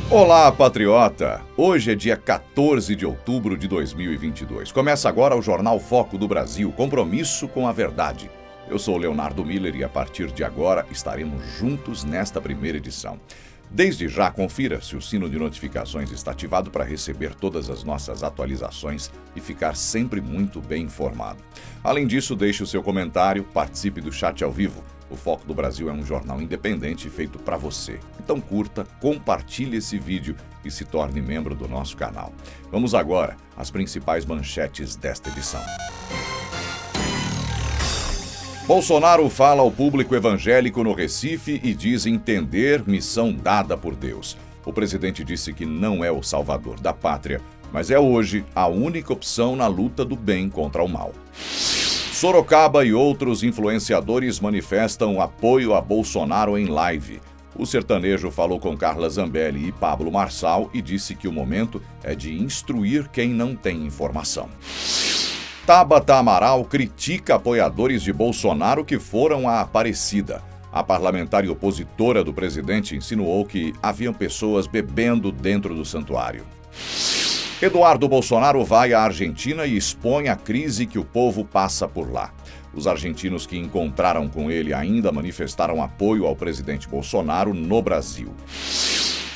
Olá, patriota! Hoje é dia 14 de outubro de 2022. Começa agora o Jornal Foco do Brasil, compromisso com a verdade. Eu sou Leonardo Miller e a partir de agora estaremos juntos nesta primeira edição. Desde já, confira se o sino de notificações está ativado para receber todas as nossas atualizações e ficar sempre muito bem informado. Além disso, deixe o seu comentário, participe do chat ao vivo. O Foco do Brasil é um jornal independente feito para você. Então curta, compartilhe esse vídeo e se torne membro do nosso canal. Vamos agora às principais manchetes desta edição. Bolsonaro fala ao público evangélico no Recife e diz entender missão dada por Deus. O presidente disse que não é o salvador da pátria, mas é hoje a única opção na luta do bem contra o mal. Sorocaba e outros influenciadores manifestam apoio a Bolsonaro em live. O sertanejo falou com Carla Zambelli e Pablo Marçal e disse que o momento é de instruir quem não tem informação. Tabata Amaral critica apoiadores de Bolsonaro que foram à Aparecida. A parlamentar e opositora do presidente insinuou que haviam pessoas bebendo dentro do santuário. Eduardo Bolsonaro vai à Argentina e expõe a crise que o povo passa por lá. Os argentinos que encontraram com ele ainda manifestaram apoio ao presidente Bolsonaro no Brasil.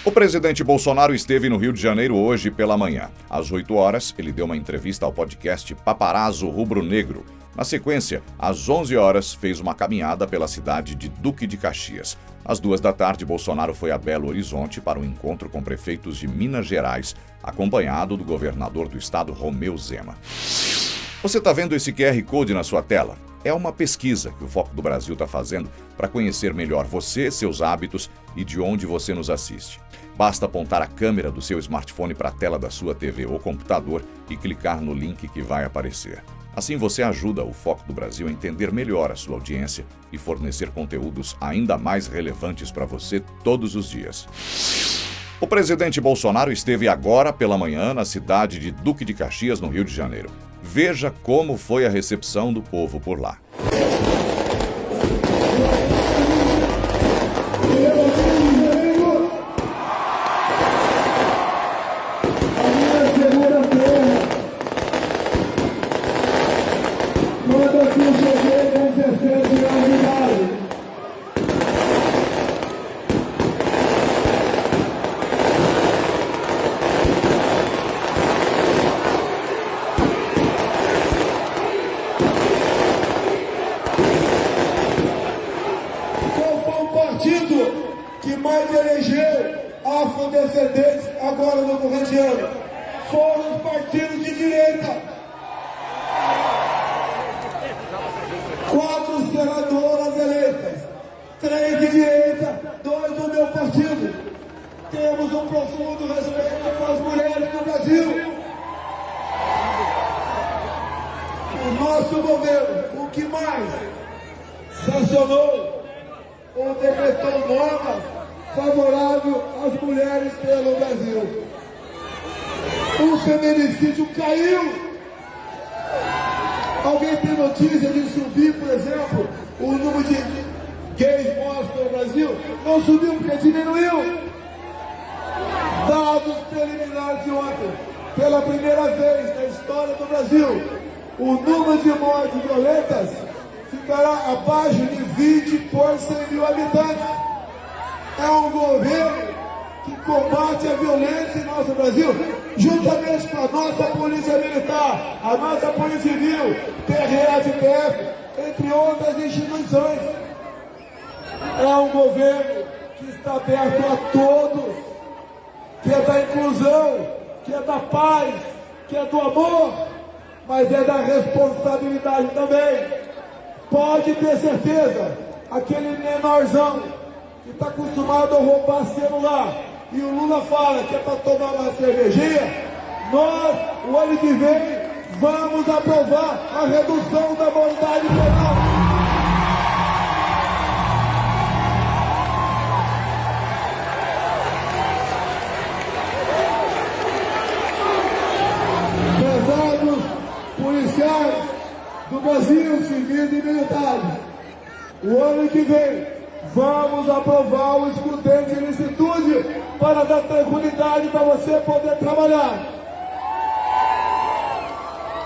O presidente Bolsonaro esteve no Rio de Janeiro hoje pela manhã. Às 8 horas, ele deu uma entrevista ao podcast Paparazzo Rubro Negro. Na sequência, às 11 horas, fez uma caminhada pela cidade de Duque de Caxias. Às 2 da tarde, Bolsonaro foi a Belo Horizonte para um encontro com prefeitos de Minas Gerais, acompanhado do governador do estado, Romeu Zema. Você está vendo esse QR Code na sua tela? É uma pesquisa que o Foco do Brasil está fazendo para conhecer melhor você, seus hábitos e de onde você nos assiste. Basta apontar a câmera do seu smartphone para a tela da sua TV ou computador e clicar no link que vai aparecer. Assim você ajuda o Foco do Brasil a entender melhor a sua audiência e fornecer conteúdos ainda mais relevantes para você todos os dias. O presidente Bolsonaro esteve agora pela manhã na cidade de Duque de Caxias, no Rio de Janeiro. Veja como foi a recepção do povo por lá. Que mais elegeu afrodescendentes agora no corrente ano foram os partidos de direita. 4 senadoras eleitas, 3 de direita, 2 do meu partido. Temos um profundo respeito com as mulheres do Brasil. O nosso governo, o que mais sancionou ou decretou normas favoráveis às mulheres pelo Brasil. O feminicídio caiu. Alguém tem notícia de subir, por exemplo, o número de gays mortos pelo Brasil? Não subiu porque diminuiu. Dados preliminares de ontem, pela primeira vez na história do Brasil, o número de mortes violentas ficará abaixo de 20 por 100 mil habitantes. É um governo que combate a violência em nosso Brasil, juntamente com a nossa polícia militar, a nossa polícia civil, PRF, PF, entre outras instituições. É um governo que está aberto a todos, que é da inclusão, que é da paz, que é do amor, mas é da responsabilidade também. Pode ter certeza, aquele menorzão que está acostumado a roubar celular e o Lula fala que é para tomar uma cervejinha, nós, o ano que vem, vamos aprovar a redução da maioridade penal. Pesados policiais do Brasil, civis e militares, o ano que vem vamos aprovar o excludente de licitude para para dar tranquilidade para você poder trabalhar.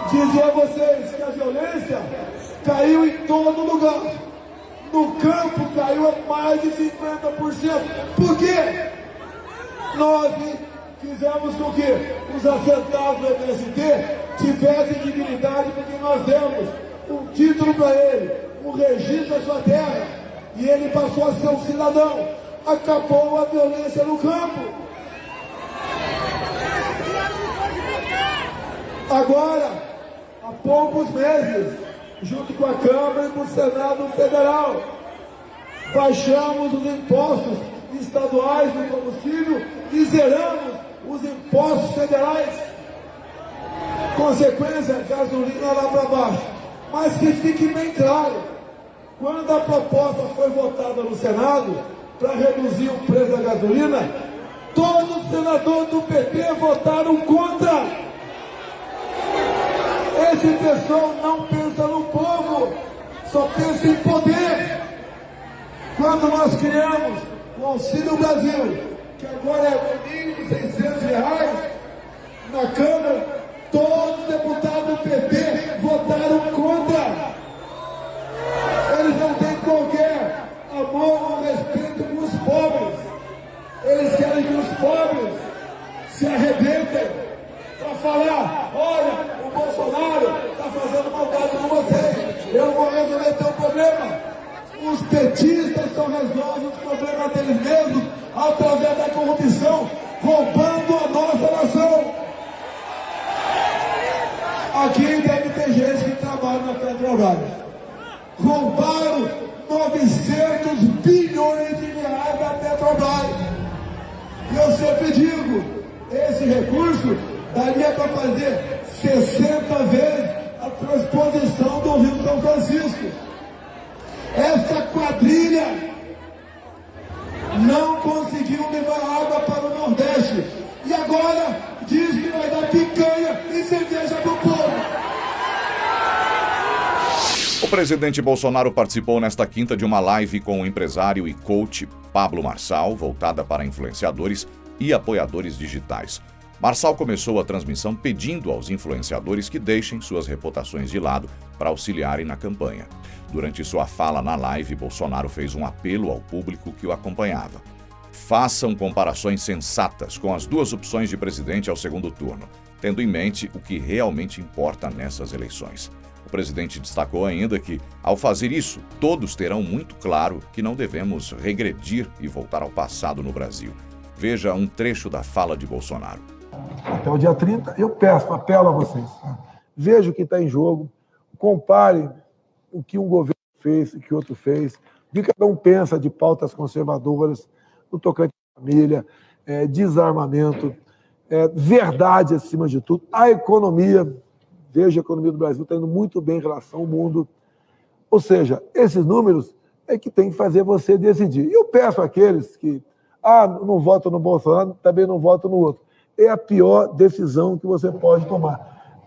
Dizer a vocês que a violência caiu em todo lugar. No campo caiu a mais de 50%. Por quê? Nós fizemos com que os assentados do MST tivessem dignidade, porque nós demos um título para ele, um registro da sua terra, e ele passou a ser um cidadão. Acabou a violência no campo. Agora, há poucos meses, junto com a Câmara e com o Senado Federal, baixamos os impostos estaduais do combustível e zeramos os impostos federais. Consequência, gasolina lá para baixo. Mas que fique bem claro, quando a proposta foi votada no Senado para reduzir o preço da gasolina, todos os senadores do PT votaram contra. Esse pessoal não pensa no povo, só pensa em poder. Quando nós criamos o Auxílio Brasil, que agora é no mínimo R$600, na Câmara, todos os deputados do PT votaram contra. Eles não têm qualquer amor ou respeito com os pobres. Eles querem que os pobres se arrebentem para falar: olha, o Bolsonaro está fazendo maldade com vocês, eu vou resolver teu problema. Os petistas só resolvem os problemas deles mesmos através da corrupção, roubando a nossa nação. Aqui deve ter gente que trabalha na Petrobras. Roubaram 900 bilhões de reais da Petrobras. E eu sempre digo, esse recurso daria para fazer 60 vezes a transposição do Rio São Francisco. Essa quadrilha não conseguiu levar água para o Nordeste. E agora diz que vai dar picanha e cerveja para o povo. O presidente Bolsonaro participou nesta quinta de uma live com o empresário e coach Pablo Marçal, voltada para influenciadores e apoiadores digitais. Marçal começou a transmissão pedindo aos influenciadores que deixem suas reputações de lado para auxiliarem na campanha. Durante sua fala na live, Bolsonaro fez um apelo ao público que o acompanhava. Façam comparações sensatas com as duas opções de presidente ao segundo turno, tendo em mente o que realmente importa nessas eleições. O presidente destacou ainda que, ao fazer isso, todos terão muito claro que não devemos regredir e voltar ao passado no Brasil. Veja um trecho da fala de Bolsonaro. Até o dia 30, eu apelo a vocês. Veja o que está em jogo, compare o que um governo fez e o que outro fez, o que cada um pensa de pautas conservadoras, no tocante à família, desarmamento, verdade acima de tudo, a economia. Veja, a economia do Brasil está indo muito bem em relação ao mundo. Ou seja, esses números é que tem que fazer você decidir. E eu peço àqueles que não votam no Bolsonaro, também não votam no outro. É a pior decisão que você pode tomar.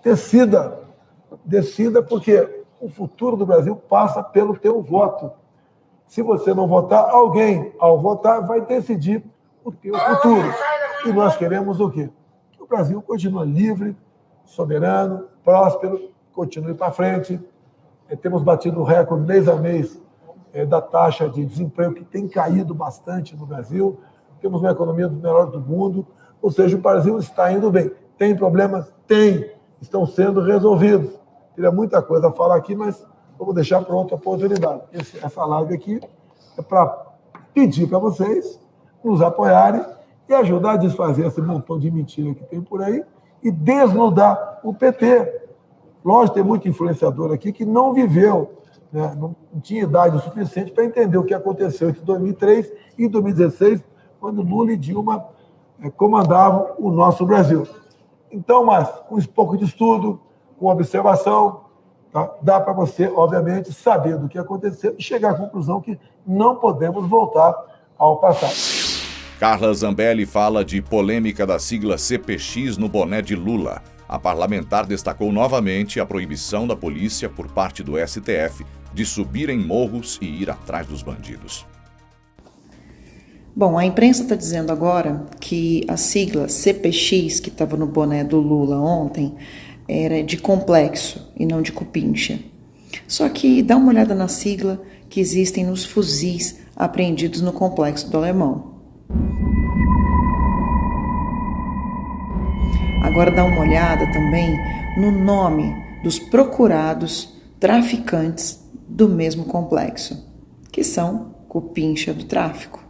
Decida porque o futuro do Brasil passa pelo teu voto. Se você não votar, alguém, ao votar, vai decidir o teu futuro. E nós queremos o quê? Que o Brasil continue livre, soberano, próspero, continue para frente. Temos batido o recorde mês a mês da taxa de desemprego, que tem caído bastante no Brasil. Temos uma economia dos melhores do mundo. Ou seja, o Brasil está indo bem. Tem problemas? Tem. Estão sendo resolvidos. Teria muita coisa a falar aqui, mas vamos deixar para outra oportunidade. Essa live aqui é para pedir para vocês nos apoiarem e ajudar a desfazer esse montão de mentira que tem por aí e desnudar o PT. Lógico, tem muito influenciador aqui que não viveu, né? Não tinha idade o suficiente para entender o que aconteceu entre 2003 e 2016, quando Lula e Dilma comandavam o nosso Brasil. Então, mas com um pouco de estudo, com observação, tá? Dá para você, obviamente, saber do que aconteceu e chegar à conclusão que não podemos voltar ao passado. Carla Zambelli fala de polêmica da sigla CPX no boné de Lula. A parlamentar destacou novamente a proibição da polícia por parte do STF de subir em morros e ir atrás dos bandidos. Bom, a imprensa está dizendo agora que a sigla CPX, que estava no boné do Lula ontem, era de complexo e não de cupincha. Só que dá uma olhada na sigla que existem nos fuzis apreendidos no complexo do Alemão. Agora dá uma olhada também no nome dos procurados traficantes do mesmo complexo, que são cupincha do tráfico.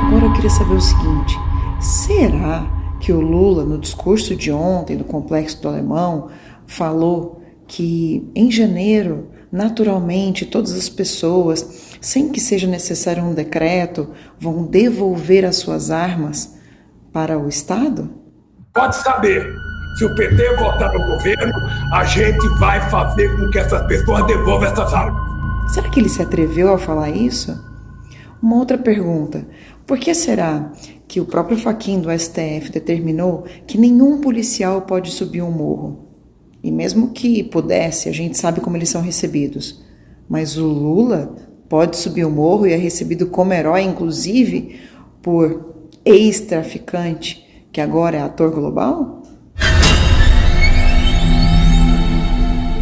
Agora eu queria saber o seguinte: será que o Lula, no discurso de ontem do Complexo do Alemão, falou que em janeiro, naturalmente, todas as pessoas, sem que seja necessário um decreto, vão devolver as suas armas para o Estado? Pode saber, se o PT votar no governo, a gente vai fazer com que essas pessoas devolvam essas armas. Será que ele se atreveu a falar isso? Uma outra pergunta: por que será que o próprio Fachin do STF determinou que nenhum policial pode subir um morro? E mesmo que pudesse, a gente sabe como eles são recebidos. Mas o Lula pode subir o morro e é recebido como herói, inclusive, por ex-traficante, que agora é ator global?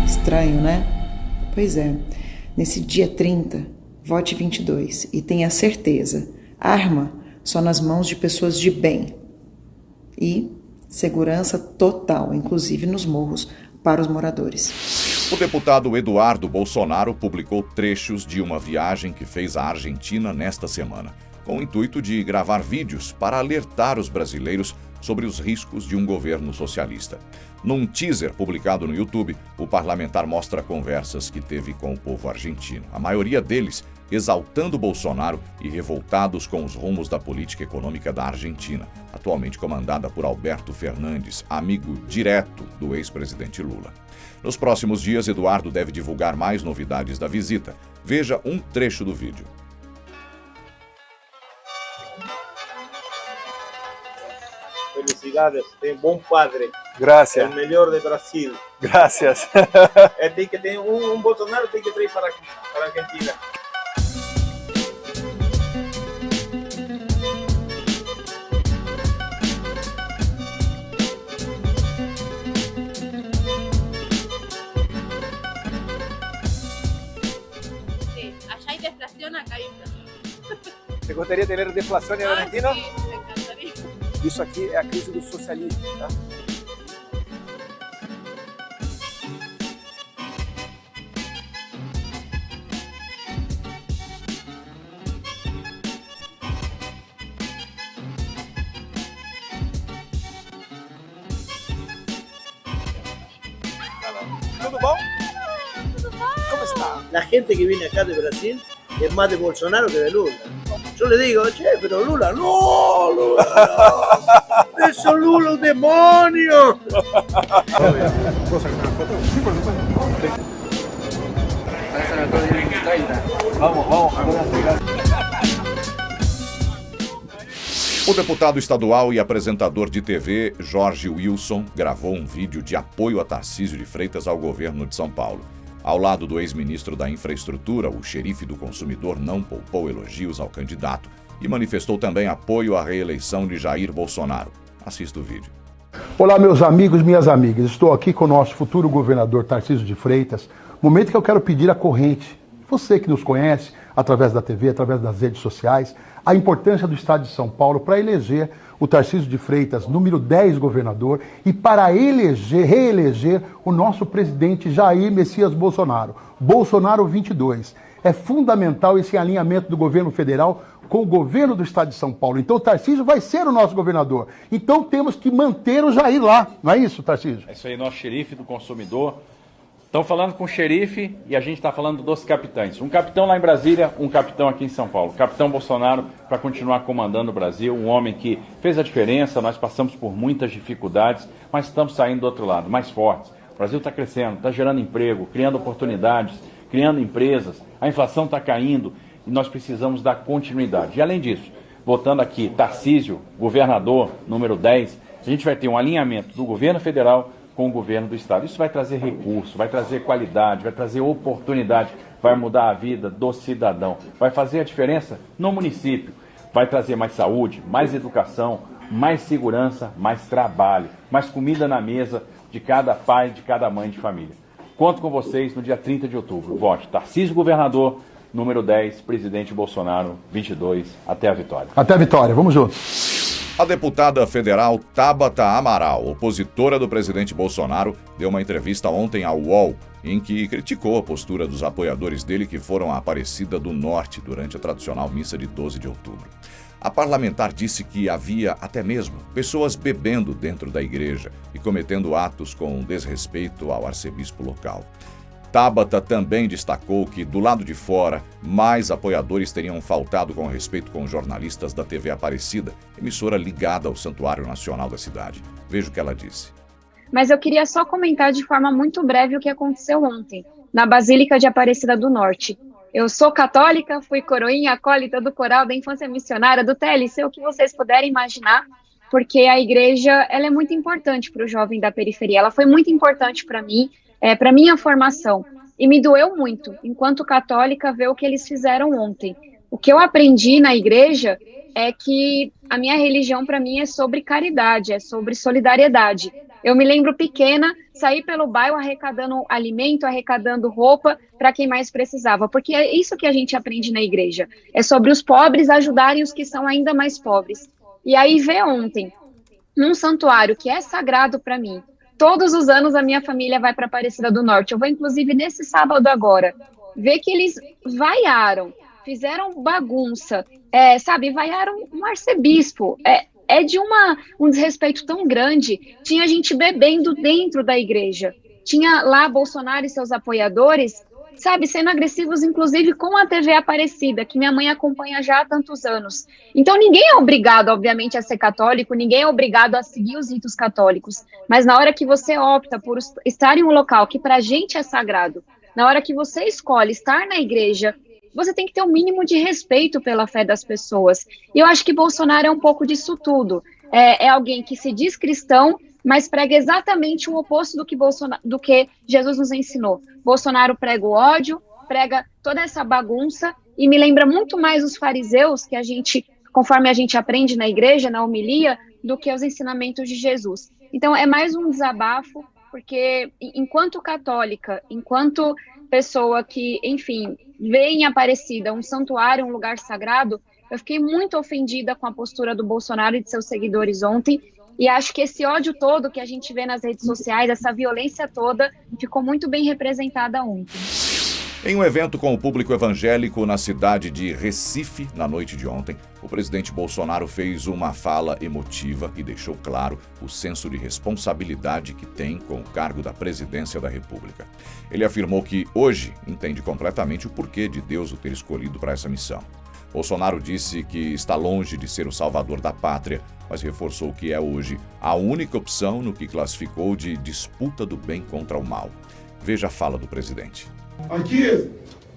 Estranho, né? Pois é. Nesse dia 30, vote 22 e tenha certeza, arma só nas mãos de pessoas de bem. E segurança total, inclusive nos morros, para os moradores. O deputado Eduardo Bolsonaro publicou trechos de uma viagem que fez à Argentina nesta semana, com o intuito de gravar vídeos para alertar os brasileiros sobre os riscos de um governo socialista. Num teaser publicado no YouTube, o parlamentar mostra conversas que teve com o povo argentino, a maioria deles exaltando Bolsonaro e revoltados com os rumos da política econômica da Argentina, atualmente comandada por Alberto Fernandes, amigo direto do ex-presidente Lula. Nos próximos dias, Eduardo deve divulgar mais novidades da visita. Veja um trecho do vídeo. Felicidades, tem bom padre. Gracias. É o melhor de Brasil. Gracias. Tem que ter um Bolsonaro, tem que trazer para a Argentina. Allá hay deflación, acá hay inflación. Você gostaria de ter deflação na Argentina? Sí, me encantaría. Isso aqui é a crise do socialismo, tá? Tudo bom? ¿Cómo está? La gente que viene acá de Brasil es más de Bolsonaro que de Lula. Yo le digo, che, pero Lula, no, Lula, no. Eso Lula, un demonio. O deputado estadual e apresentador de TV, Jorge Wilson, gravou um vídeo de apoio a Tarcísio de Freitas ao governo de São Paulo. Ao lado do ex-ministro da Infraestrutura, o xerife do consumidor não poupou elogios ao candidato e manifestou também apoio à reeleição de Jair Bolsonaro. Assista o vídeo. Olá, meus amigos, minhas amigas. Estou aqui com o nosso futuro governador Tarcísio de Freitas. Momento que eu quero pedir a corrente. Você que nos conhece através da TV, através das redes sociais, a importância do Estado de São Paulo para eleger o Tarcísio de Freitas, número 10 governador, e para reeleger o nosso presidente Jair Messias Bolsonaro, Bolsonaro 22. É fundamental esse alinhamento do governo federal com o governo do Estado de São Paulo. Então o Tarcísio vai ser o nosso governador. Então temos que manter o Jair lá. Não é isso, Tarcísio? É isso aí, nosso xerife do consumidor. Estão falando com o xerife e a gente está falando dos capitães. Um capitão lá em Brasília, um capitão aqui em São Paulo. Capitão Bolsonaro para continuar comandando o Brasil, um homem que fez a diferença, nós passamos por muitas dificuldades, mas estamos saindo do outro lado, mais fortes. O Brasil está crescendo, está gerando emprego, criando oportunidades, criando empresas, a inflação está caindo e nós precisamos dar continuidade. E além disso, votando aqui Tarcísio, governador número 10, a gente vai ter um alinhamento do governo federal com o governo do Estado. Isso vai trazer recurso, vai trazer qualidade, vai trazer oportunidade, vai mudar a vida do cidadão, vai fazer a diferença no município, vai trazer mais saúde, mais educação, mais segurança, mais trabalho, mais comida na mesa de cada pai, de cada mãe de família. Conto com vocês no dia 30 de outubro. Vote Tarcísio Governador, número 10, presidente Bolsonaro, 22. Até a vitória. Até a vitória. Vamos juntos. A deputada federal Tabata Amaral, opositora do presidente Bolsonaro, deu uma entrevista ontem ao UOL, em que criticou a postura dos apoiadores dele que foram à Aparecida do Norte durante a tradicional missa de 12 de outubro. A parlamentar disse que havia até mesmo pessoas bebendo dentro da igreja e cometendo atos com desrespeito ao arcebispo local. Tabata também destacou que, do lado de fora, mais apoiadores teriam faltado com respeito com jornalistas da TV Aparecida, emissora ligada ao Santuário Nacional da cidade. Veja o que ela disse. Mas eu queria só comentar de forma muito breve o que aconteceu ontem, na Basílica de Aparecida do Norte. Eu sou católica, fui coroinha acólita do Coral da Infância Missionária, do TLC, o que vocês puderem imaginar, porque a igreja ela é muito importante para o jovem da periferia. Ela foi muito importante para mim, para minha formação. E me doeu muito, enquanto católica, ver o que eles fizeram ontem. O que eu aprendi na igreja é que a minha religião, para mim, é sobre caridade, é sobre solidariedade. Eu me lembro pequena, sair pelo bairro arrecadando alimento, arrecadando roupa para quem mais precisava, porque é isso que a gente aprende na igreja. É sobre os pobres ajudarem os que são ainda mais pobres. E aí ver ontem, num santuário que é sagrado para mim, todos os anos a minha família vai para Aparecida do Norte. Eu vou, inclusive, nesse sábado agora, ver que eles vaiaram, fizeram bagunça, vaiaram um arcebispo. É de um desrespeito tão grande. Tinha gente bebendo dentro da igreja. Tinha lá Bolsonaro e seus apoiadores, sendo agressivos, inclusive, com a TV Aparecida, que minha mãe acompanha já há tantos anos. Então, ninguém é obrigado, obviamente, a ser católico, ninguém é obrigado a seguir os ritos católicos, mas na hora que você opta por estar em um local que pra gente é sagrado, na hora que você escolhe estar na igreja, você tem que ter um mínimo de respeito pela fé das pessoas. E eu acho que Bolsonaro é um pouco disso tudo. É alguém que se diz cristão, mas prega exatamente o oposto do que Jesus nos ensinou. Bolsonaro prega o ódio, prega toda essa bagunça, e me lembra muito mais os fariseus, que conforme a gente aprende na igreja, na homilia, do que os ensinamentos de Jesus. Então, é mais um desabafo, porque enquanto católica, enquanto pessoa que, enfim, vê em Aparecida um santuário, um lugar sagrado, eu fiquei muito ofendida com a postura do Bolsonaro e de seus seguidores ontem, e acho que esse ódio todo que a gente vê nas redes sociais, essa violência toda, ficou muito bem representada ontem. Em um evento com o público evangélico na cidade de Recife, na noite de ontem, o presidente Bolsonaro fez uma fala emotiva e deixou claro o senso de responsabilidade que tem com o cargo da presidência da República. Ele afirmou que hoje entende completamente o porquê de Deus o ter escolhido para essa missão. Bolsonaro disse que está longe de ser o salvador da pátria, mas reforçou que é hoje a única opção no que classificou de disputa do bem contra o mal. Veja a fala do presidente. Aqui,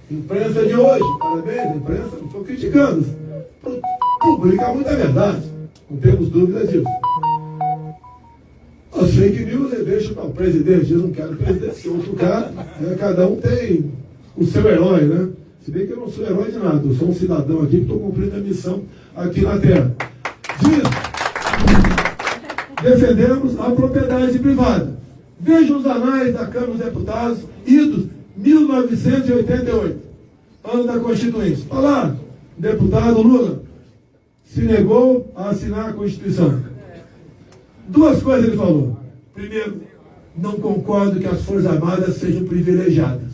imprensa de hoje, parabéns, imprensa, não estou criticando, publicar muita verdade, não temos dúvida disso. As fake news deixam para o presidente, eu não quero o presidente, outro cara, cada um tem o seu herói, né? Se bem que eu não sou herói de nada, eu sou um cidadão aqui que estou cumprindo a missão aqui na Terra. Defendemos a propriedade privada. Veja os anais da Câmara dos Deputados, idos 1988, ano da Constituinte. Olha lá, o deputado Lula se negou a assinar a Constituição. Duas coisas ele falou. Primeiro, não concordo que as Forças Armadas sejam privilegiadas.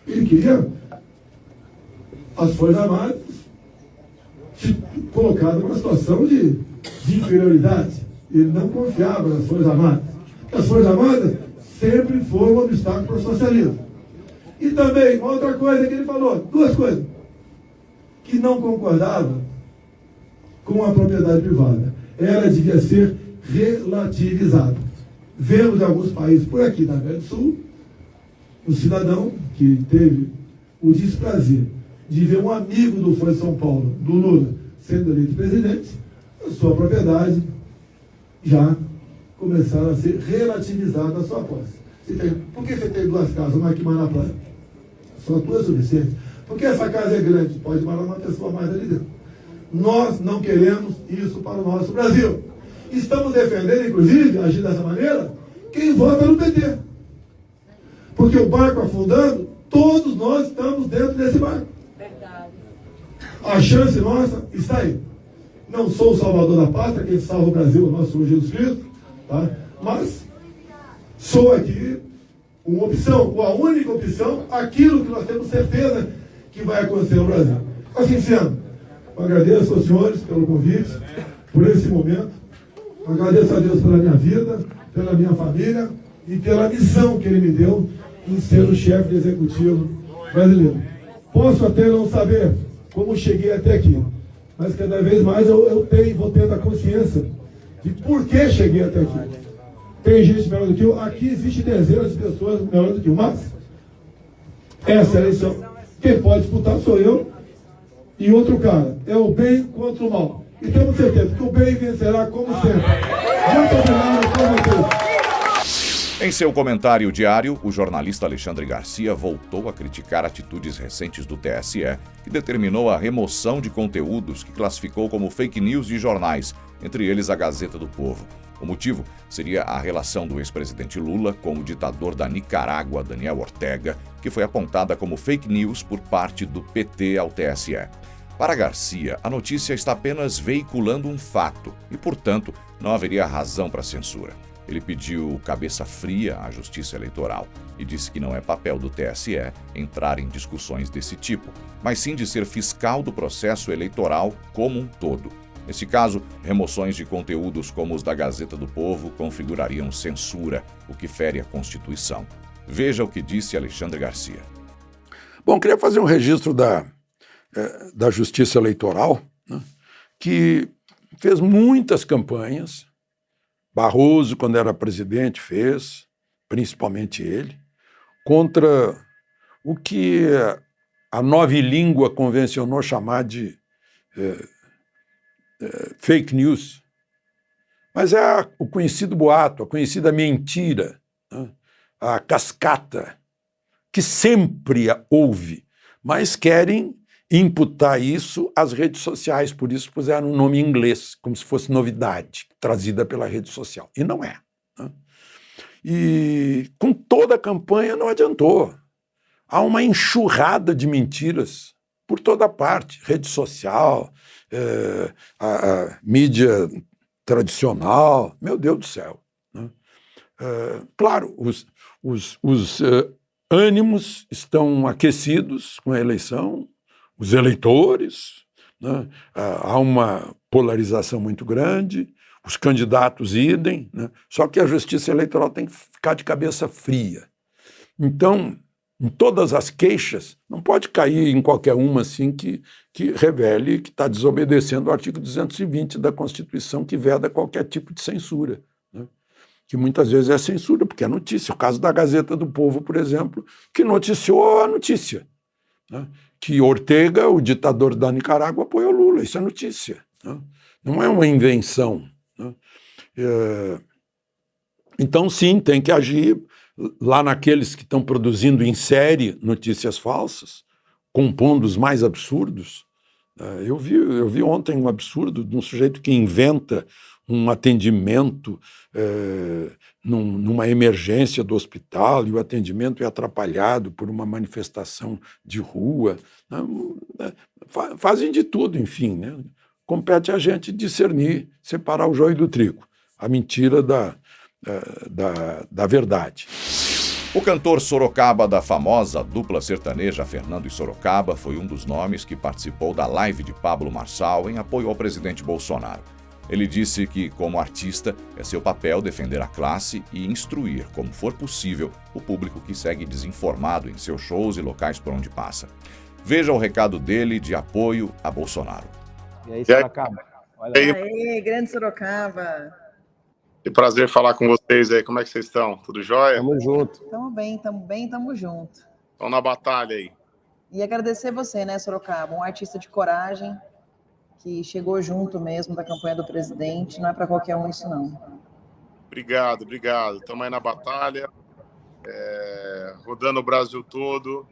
Ele queria as Forças Armadas se colocar numa situação de inferioridade. Ele não confiava nas Forças Armadas. As Forças Armadas sempre foram um obstáculo para o socialismo. E também, uma outra coisa que ele falou, duas coisas, que não concordava com a propriedade privada. Ela devia ser relativizada. Vemos em alguns países por aqui, na América do Sul, um cidadão que teve o desprazer de ver um amigo do Folha de São Paulo, do Lula, sendo eleito presidente, a sua propriedade já começaram a ser relativizadas a sua posse. Por que você tem 2 casas, uma aqui, mais na praia? Só 2 é suficiente. Porque essa casa é grande, pode morar uma pessoa mais ali dentro. Nós não queremos isso para o nosso Brasil. Estamos defendendo, inclusive, agir dessa maneira, quem vota no PT. Porque o barco afundando, todos nós estamos dentro desse barco. Verdade. A chance nossa está aí. Não sou o salvador da pátria, quem salva o Brasil é o nosso Senhor Jesus Cristo, tá? Mas sou aqui uma opção, ou a única opção, aquilo que nós temos certeza que vai acontecer no Brasil. Assim sendo, eu agradeço aos senhores pelo convite, por esse momento. Eu agradeço a Deus pela minha vida, pela minha família e pela missão que Ele me deu em ser o chefe do executivo brasileiro. Posso até não saber como cheguei até aqui, mas cada vez mais eu vou tendo a consciência de por que cheguei até aqui. Tem gente melhor do que eu, aqui existe dezenas de pessoas melhores do que eu, mas essa eleição, quem pode disputar sou eu e outro cara. É o bem contra o mal. E temos certeza que o bem vencerá como sempre. Muito obrigado por vocês. Em seu comentário diário, o jornalista Alexandre Garcia voltou a criticar atitudes recentes do TSE, que determinou a remoção de conteúdos que classificou como fake news de jornais, entre eles a Gazeta do Povo. O motivo seria a relação do ex-presidente Lula com o ditador da Nicarágua, Daniel Ortega, que foi apontada como fake news por parte do PT ao TSE. Para Garcia, a notícia está apenas veiculando um fato e, portanto, não haveria razão para censura. Ele pediu cabeça fria à Justiça Eleitoral e disse que não é papel do TSE entrar em discussões desse tipo, mas sim de ser fiscal do processo eleitoral como um todo. Nesse caso, remoções de conteúdos como os da Gazeta do Povo configurariam censura, o que fere a Constituição. Veja o que disse Alexandre Garcia. Bom, queria fazer um registro da Justiça Eleitoral, né, que fez muitas campanhas. Barroso, quando era presidente, fez, principalmente ele, contra o que a nova língua convencionou chamar de fake news. Mas é o conhecido boato, a conhecida mentira, né? A cascata, que sempre houve, mas querem imputar isso às redes sociais, por isso puseram um nome em inglês, como se fosse novidade, trazida pela rede social. E não é. Né? E com toda a campanha não adiantou. Há uma enxurrada de mentiras por toda parte, rede social, a mídia tradicional, meu Deus do céu. Né? Claro, os ânimos estão aquecidos com a eleição, os eleitores, né? Há uma polarização muito grande, os candidatos idem, né? Só que a Justiça Eleitoral tem que ficar de cabeça fria. Então, em todas as queixas, não pode cair em qualquer uma assim que revele que está desobedecendo o artigo 220 da Constituição, que veda qualquer tipo de censura, né? Que muitas vezes é censura, porque é notícia. O caso da Gazeta do Povo, por exemplo, que noticiou a notícia, né? Que Ortega, o ditador da Nicarágua, apoiou Lula. Isso é notícia, né? Não é uma invenção, né? Então, sim, tem que agir lá naqueles que estão produzindo em série notícias falsas, compondo os mais absurdos. Eu vi ontem um absurdo de um sujeito que inventa um atendimento numa emergência do hospital e o atendimento é atrapalhado por uma manifestação de rua. Fazem de tudo, enfim, né? Compete a gente discernir, separar o joio do trigo, a mentira da verdade. O cantor Sorocaba da famosa dupla sertaneja Fernando e Sorocaba foi um dos nomes que participou da live de Pablo Marçal em apoio ao presidente Bolsonaro. Ele disse que, como artista, é seu papel defender a classe e instruir, como for possível, o público que segue desinformado em seus shows e locais por onde passa. Veja o recado dele de apoio a Bolsonaro. E aí, Sorocaba? Aê, grande Sorocaba! Que prazer falar com vocês aí. Como é que vocês estão? Tudo jóia? Tamo junto. Tamo bem, tamo junto. Estão na batalha aí. E agradecer você, né, Sorocaba? Um artista de coragem, que chegou junto mesmo da campanha do presidente. Não é para qualquer um isso, não. Obrigado, obrigado. Estamos aí na batalha, rodando o Brasil todo,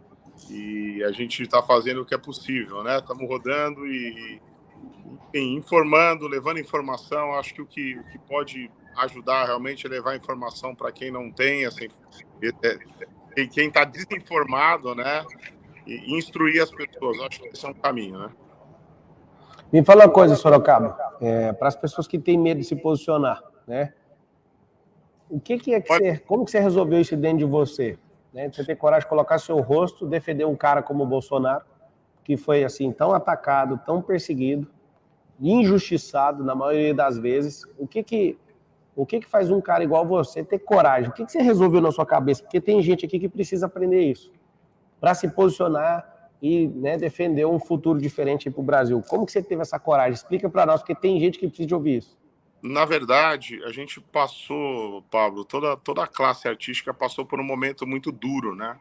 e a gente está fazendo o que é possível, né? Estamos rodando e enfim, informando, levando informação. Acho que o que pode ajudar realmente é levar informação para quem não tem, assim, quem está desinformado, né? E instruir as pessoas. Acho que esse é um caminho, né? Me fala uma coisa, Sorocaba, para as pessoas que têm medo de se posicionar, né? Como que você resolveu isso dentro de você? Né? Você ter coragem de colocar seu rosto, defender um cara como o Bolsonaro, que foi assim tão atacado, tão perseguido, injustiçado na maioria das vezes. O que faz um cara igual você ter coragem? O que você resolveu na sua cabeça? Porque tem gente aqui que precisa aprender isso, para se posicionar e, né, defender um futuro diferente para o Brasil. Como que você teve essa coragem? Explica para nós, porque tem gente que precisa de ouvir isso. Na verdade, a gente passou, Pablo, toda a classe artística passou por um momento muito duro, né?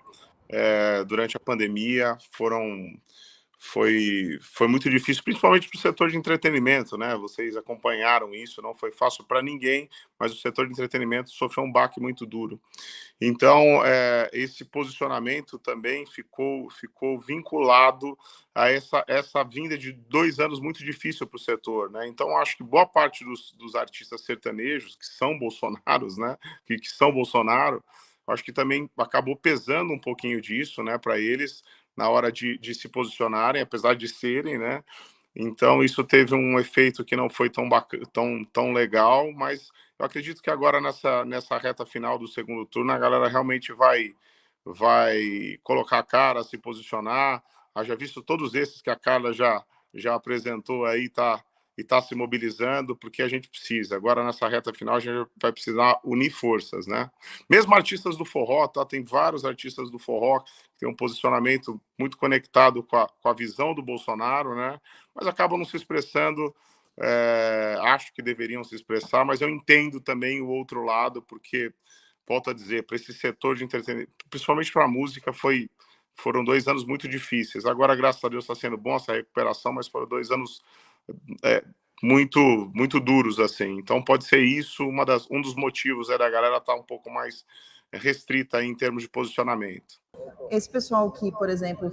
Durante a pandemia, foi muito difícil, principalmente para o setor de entretenimento, né? Vocês acompanharam isso, não foi fácil para ninguém, mas o setor de entretenimento sofreu um baque muito duro. Então, esse posicionamento também ficou vinculado a essa vinda de 2 anos muito difícil para o setor, né? Então, acho que boa parte dos artistas sertanejos que são bolsonaros, né? Que são Bolsonaro, acho que também acabou pesando um pouquinho disso, né? Para eles, na hora de se posicionarem, apesar de serem, né? Então, isso teve um efeito que não foi tão legal, mas eu acredito que agora, nessa reta final do segundo turno, a galera realmente vai colocar a cara, se posicionar. Haja visto todos esses que a Carla já apresentou aí, e tá se mobilizando, porque a gente precisa. Agora, nessa reta final, a gente vai precisar unir forças, né? Mesmo artistas do forró, tá? Tem vários artistas do forró que têm um posicionamento muito conectado com a visão do Bolsonaro, né? Mas acabam não se expressando, acho que deveriam se expressar, mas eu entendo também o outro lado, porque, volto a dizer, para esse setor de entretenimento, principalmente para a música, foram 2 anos muito difíceis. Agora, graças a Deus, está sendo bom essa recuperação, mas foram 2 anos muito duros, assim. Então pode ser isso um dos motivos da galera estar um pouco mais restrita em termos de posicionamento. Esse pessoal que, por exemplo,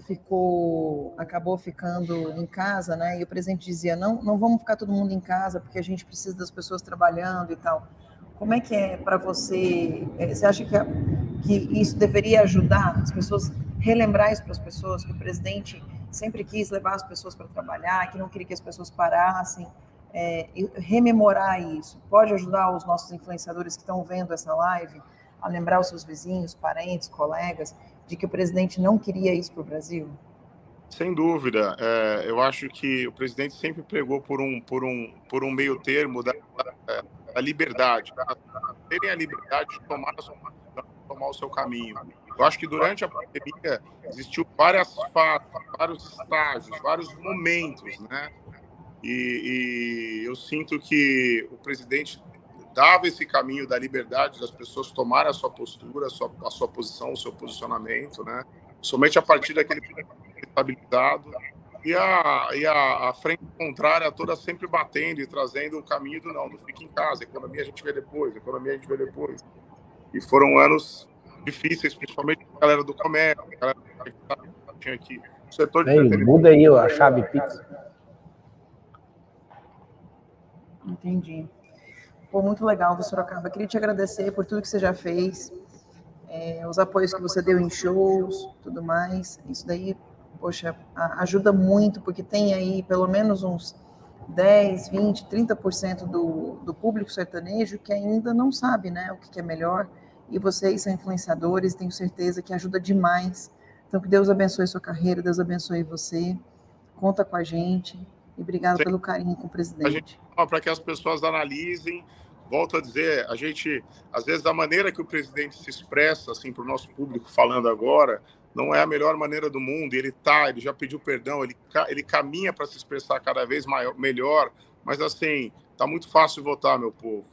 acabou ficando em casa, né? E o presidente dizia, não vamos ficar todo mundo em casa porque a gente precisa das pessoas trabalhando e tal. Como é que é para você? Você acha que isso deveria ajudar as pessoas, relembrar isso para as pessoas, que o presidente sempre quis levar as pessoas para trabalhar, que não queria que as pessoas parassem, e rememorar isso? Pode ajudar os nossos influenciadores que estão vendo essa live a lembrar os seus vizinhos, parentes, colegas, de que o presidente não queria isso para o Brasil? Sem dúvida. Eu acho que o presidente sempre pregou por um meio termo da liberdade, terem a liberdade de tomar o seu caminho. Eu acho que durante a pandemia existiu várias fases, vários estágios, vários momentos, né? E eu sinto que o presidente dava esse caminho da liberdade das pessoas tomarem a sua postura, a sua posição, o seu posicionamento, né? Somente a partir daquele estabilizado e a frente contrária toda sempre batendo e trazendo o caminho do não fique em casa, economia a gente vê depois, E foram anos difíceis, principalmente a galera do comércio, a galera que tinha aqui. O setor de muda aí a chave Pix. Entendi. Pô, muito legal, Sorocaba. Queria te agradecer por tudo que você já fez, os apoios que você deu em shows, tudo mais. Isso daí, poxa, ajuda muito, porque tem aí pelo menos uns 10, 20, 30% do público sertanejo que ainda não sabe, né, o que é melhor. E vocês são influenciadores, tenho certeza que ajuda demais. Então, que Deus abençoe sua carreira, Deus abençoe você. Conta com a gente. E obrigado pelo carinho com o presidente. Para que as pessoas analisem, volto a dizer, a gente, às vezes, a maneira que o presidente se expressa, assim, para o nosso público falando agora, não é a melhor maneira do mundo. Ele já pediu perdão, ele caminha para se expressar cada vez melhor, mas, assim, tá muito fácil votar, meu povo.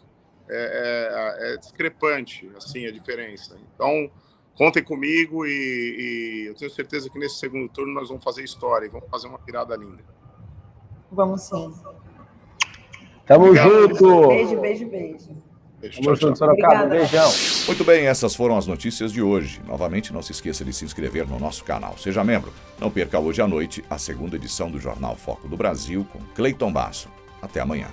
É discrepante, assim, a diferença. Então, contem comigo e eu tenho certeza que nesse segundo turno nós vamos fazer história e vamos fazer uma virada linda. Vamos sim. Tamo junto! Beijo, beijo, beijo. Tchau, tchau. Sorocaba, beijão. Muito bem, essas foram as notícias de hoje. Novamente, não se esqueça de se inscrever no nosso canal. Seja membro. Não perca hoje à noite a segunda edição do Jornal Foco do Brasil com Cleiton Basso. Até amanhã.